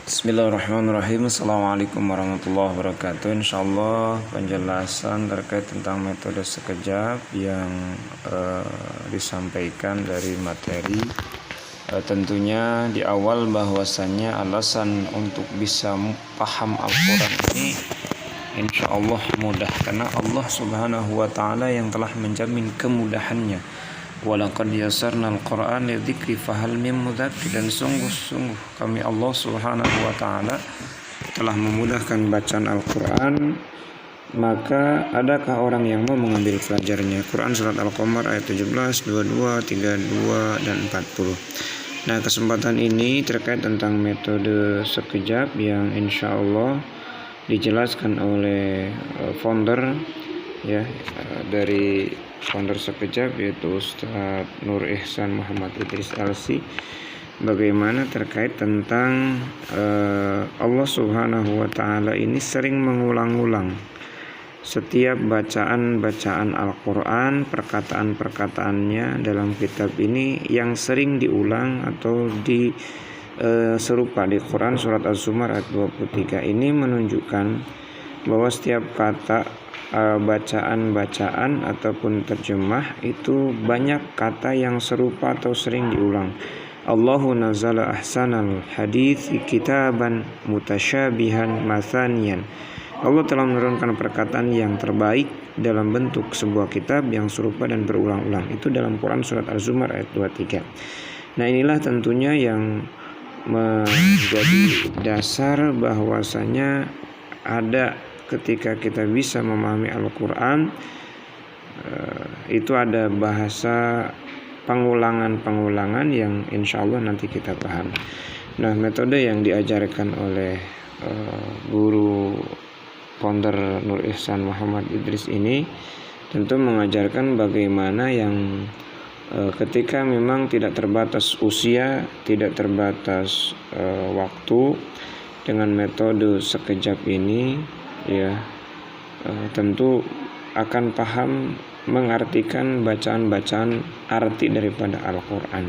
Bismillahirrahmanirrahim. Assalamualaikum warahmatullahi wabarakatuh. Insyaallah penjelasan terkait tentang metode sekejap yang disampaikan dari materi. Tentunya di awal bahwasannya alasan untuk bisa paham Al-Quran ini insyaallah mudah, karena Allah subhanahu wa ta'ala yang telah menjamin kemudahannya. Walaqad yasarnal Qur'an lidzikri fahal mim mudzakir, dan sungguh-sungguh kami Allah Subhanahu wa taala telah memudahkan bacaan Al-Qur'an, maka adakah orang yang mau mengambil pelajarnya? Quran surat Al-Qamar ayat 17, 22, 32 dan 40. Nah, kesempatan ini terkait tentang metode sekejap yang insyaallah dijelaskan oleh founder dari founder sekejap, yaitu Ustaz Nur Ihsan Muhammad Idris LC, bagaimana terkait tentang Allah Subhanahu wa ta'ala ini sering mengulang-ulang setiap bacaan-bacaan Al-Quran, perkataan-perkataannya dalam kitab ini yang sering diulang atau serupa di Quran surat Az-Zumar ayat 23. Ini menunjukkan bahwa setiap kata bacaan-bacaan ataupun terjemah itu banyak kata yang serupa atau sering diulang. Allahu nazzala ahsanal hadits kitaban mutasyabihan mathaniyan. Allah telah menurunkan perkataan yang terbaik dalam bentuk sebuah kitab yang serupa dan berulang-ulang. Itu dalam Quran surat Az-Zumar ayat 23. Nah, inilah tentunya yang menjadi dasar bahwasanya ada ketika kita bisa memahami Al-Quran, itu ada bahasa pengulangan-pengulangan yang insya Allah nanti kita paham. Nah, metode yang diajarkan oleh guru founder Nur Ihsan Muhammad Idris ini tentu mengajarkan bagaimana yang ketika memang tidak terbatas usia, tidak terbatas waktu, dengan metode sekejap ini tentu akan paham mengartikan bacaan-bacaan arti daripada Al-Quran.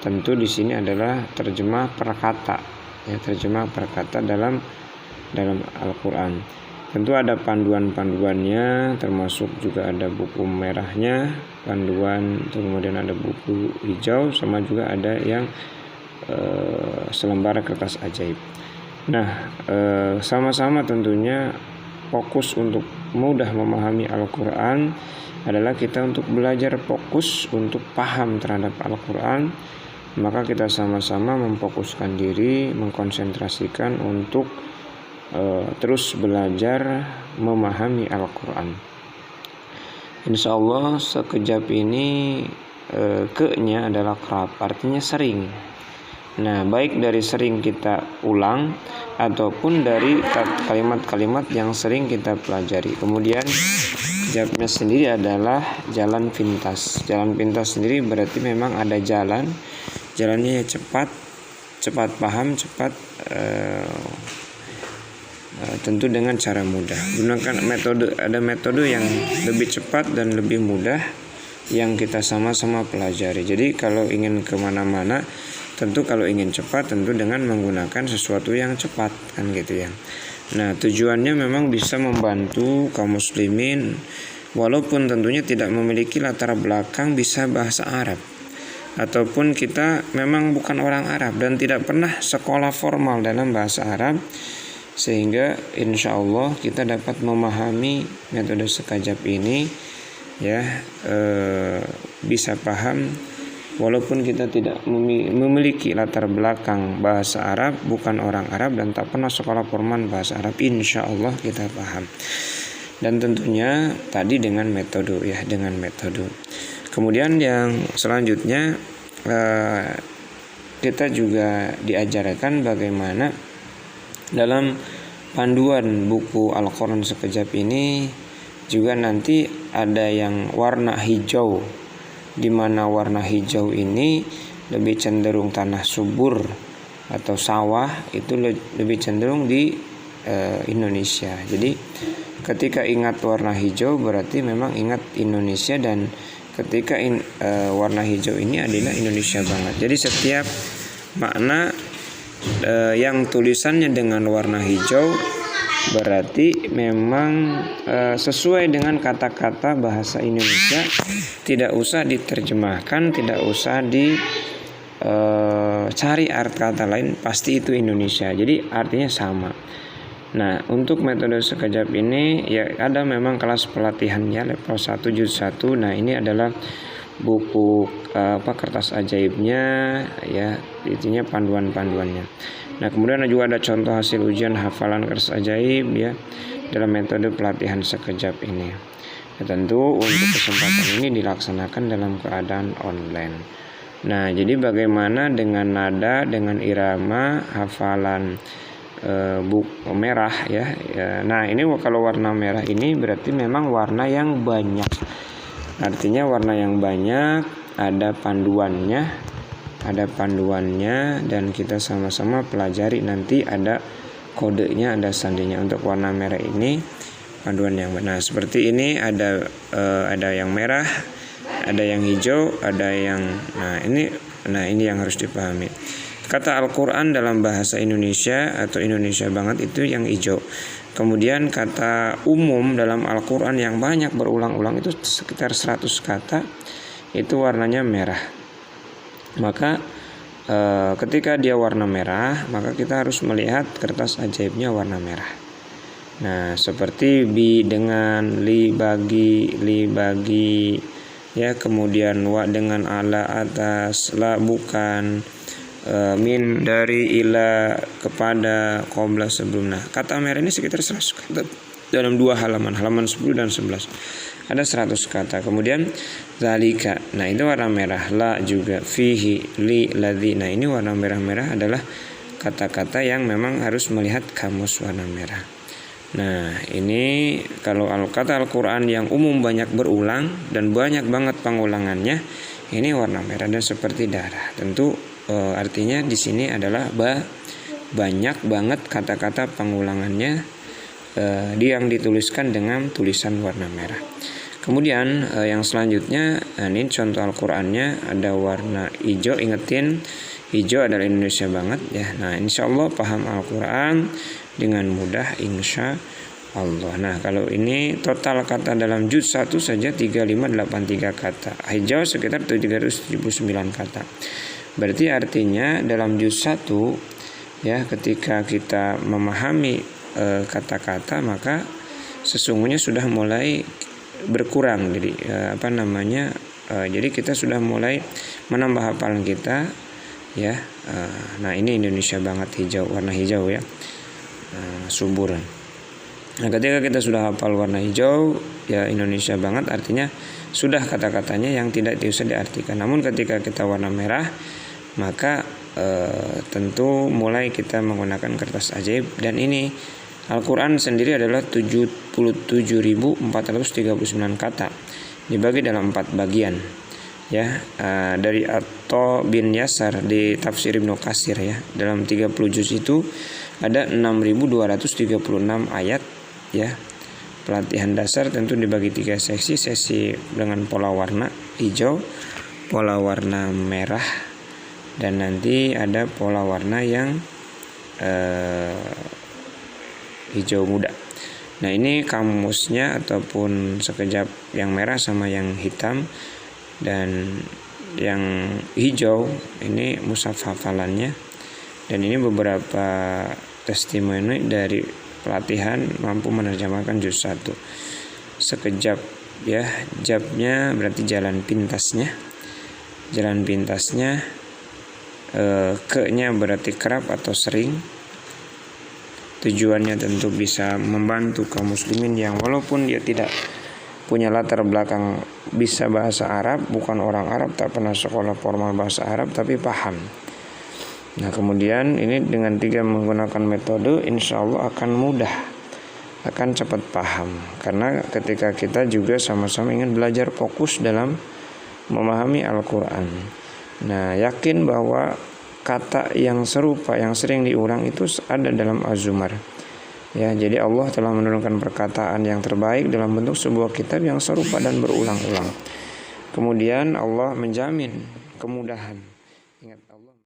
Tentu di sini adalah terjemah perkata, terjemah perkata dalam Al-Quran. Tentu ada panduan-panduannya, termasuk juga ada buku merahnya, panduan, kemudian ada buku hijau, sama juga ada yang selembar kertas ajaib. Nah, sama-sama tentunya fokus untuk mudah memahami Al-Quran adalah kita untuk belajar fokus untuk paham terhadap Al-Quran. Maka kita sama-sama memfokuskan diri, mengkonsentrasikan untuk terus belajar memahami Al-Quran. Insya Allah sekejap ini ke-nya adalah kerap, artinya sering. Nah, baik dari sering kita ulang ataupun dari kalimat-kalimat yang sering kita pelajari. Kemudian kejapnya sendiri adalah jalan pintas. Jalan pintas sendiri berarti memang ada jalannya cepat paham, cepat tentu dengan cara mudah. Gunakan ada metode yang lebih cepat dan lebih mudah yang kita sama-sama pelajari. Jadi kalau ingin kemana-mana, tentu kalau ingin cepat tentu dengan menggunakan sesuatu yang cepat, kan gitu ya. Nah, tujuannya memang bisa membantu kaum muslimin walaupun tentunya tidak memiliki latar belakang bisa bahasa Arab, ataupun kita memang bukan orang Arab dan tidak pernah sekolah formal dalam bahasa Arab, sehingga insya Allah kita dapat memahami metode sekejap ini bisa paham walaupun kita tidak memiliki latar belakang bahasa Arab, bukan orang Arab dan tak pernah sekolah formal bahasa Arab, insya Allah kita paham. Dan tentunya tadi dengan metode. Kemudian yang selanjutnya kita juga diajarkan bagaimana dalam panduan buku Al-Quran sekejap ini juga nanti ada yang warna hijau, di mana warna hijau ini lebih cenderung tanah subur atau sawah, itu lebih cenderung di Indonesia. Jadi ketika ingat warna hijau berarti memang ingat Indonesia, dan ketika warna hijau ini adalah Indonesia banget. Jadi setiap makna yang tulisannya dengan warna hijau berarti memang sesuai dengan kata-kata bahasa Indonesia, tidak usah diterjemahkan, tidak usah cari arti kata lain, pasti itu Indonesia, jadi artinya sama. Nah, untuk metode sekejap ini ya ada memang kelas pelatihannya level 1 juz 1. Nah, ini adalah buku kertas ajaibnya ya, intinya panduan-panduannya. Nah, kemudian juga ada contoh hasil ujian hafalan kertas ajaib ya dalam metode pelatihan sekejap ini. Ya, tentu untuk kesempatan ini dilaksanakan dalam keadaan online. Nah, jadi bagaimana dengan nada, dengan irama hafalan buku merah ya. Nah, ini kalau warna merah ini berarti memang warna yang banyak. Artinya warna yang banyak, ada panduannya, dan kita sama-sama pelajari, nanti ada kodenya, ada sandinya. Untuk warna merah ini panduan yang benar. Seperti ini ada yang merah, ada yang hijau, ada yang ini yang harus dipahami. Kata Al-Quran dalam bahasa Indonesia atau Indonesia banget itu yang hijau. Kemudian kata umum dalam Al-Quran yang banyak berulang-ulang itu sekitar 100 kata, itu warnanya merah. Maka ketika dia warna merah, maka kita harus melihat kertas ajaibnya warna merah. Nah, seperti bi dengan li bagi ya, kemudian wa dengan ala atas, la bukan, min dari, ila kepada, qabla sebelum. Nah, kata merah ini sekitar 100 kata dalam 2 halaman 10 dan 11 ada 100 kata. Kemudian zalika, nah itu warna merah. La juga, fihi, li, ladzi. Nah, ini warna merah-merah adalah kata-kata yang memang harus melihat kamus warna merah. Nah, ini kalau kata Al-Quran yang umum banyak berulang dan banyak banget pengulangannya, ini warna merah dan seperti darah. Tentu artinya di sini adalah banyak banget kata-kata pengulangannya yang dituliskan dengan tulisan warna merah. Kemudian yang selanjutnya, ini contoh Al-Qur'annya ada warna hijau. Ingetin, hijau adalah Indonesia banget ya. Nah, insya Allah paham Al-Quran dengan mudah, insya Allah. Nah, kalau ini total kata dalam juz 1 saja 3583 kata. Hijau sekitar 379 kata. Berarti artinya dalam juz 1 ya, ketika kita memahami kata-kata, maka sesungguhnya sudah mulai berkurang. Jadi jadi kita sudah mulai menambah hafalan kita ya. Nah, ini Indonesia banget hijau, warna hijau ya, subur. Nah, ketika kita sudah hafal warna hijau ya, Indonesia banget artinya sudah kata-katanya yang tidak usah diartikan. Namun ketika kita warna merah, maka tentu mulai kita menggunakan kertas ajaib. Dan ini Al-Quran sendiri adalah 77.439 kata, dibagi dalam 4 bagian ya. Dari Atha bin Yasar di tafsir Ibnu Katsir ya, dalam 30 juz itu ada 6.236 ayat ya. Pelatihan dasar tentu dibagi 3 sesi dengan pola warna hijau, pola warna merah, dan nanti ada pola warna yang hijau muda. Nah, ini kamusnya ataupun sekejap yang merah sama yang hitam, dan yang hijau ini mushaf hafalannya. Dan ini beberapa testimoni dari pelatihan mampu menerjemahkan juz 1. Sekejap ya, jabnya berarti jalan pintasnya. Ke-nya berarti kerap atau sering. Tujuannya tentu bisa membantu kaum muslimin yang walaupun dia tidak punya latar belakang bisa bahasa Arab, bukan orang Arab, tak pernah sekolah formal bahasa Arab, tapi paham. Nah, kemudian ini dengan 3 menggunakan metode, insya Allah akan mudah, akan cepat paham. Karena ketika kita juga sama-sama ingin belajar fokus dalam memahami Al-Quran. Nah, yakin bahwa kata yang serupa yang sering diulang itu ada dalam Az-Zumar ya. Jadi Allah telah menurunkan perkataan yang terbaik dalam bentuk sebuah kitab yang serupa dan berulang-ulang. Kemudian Allah menjamin kemudahan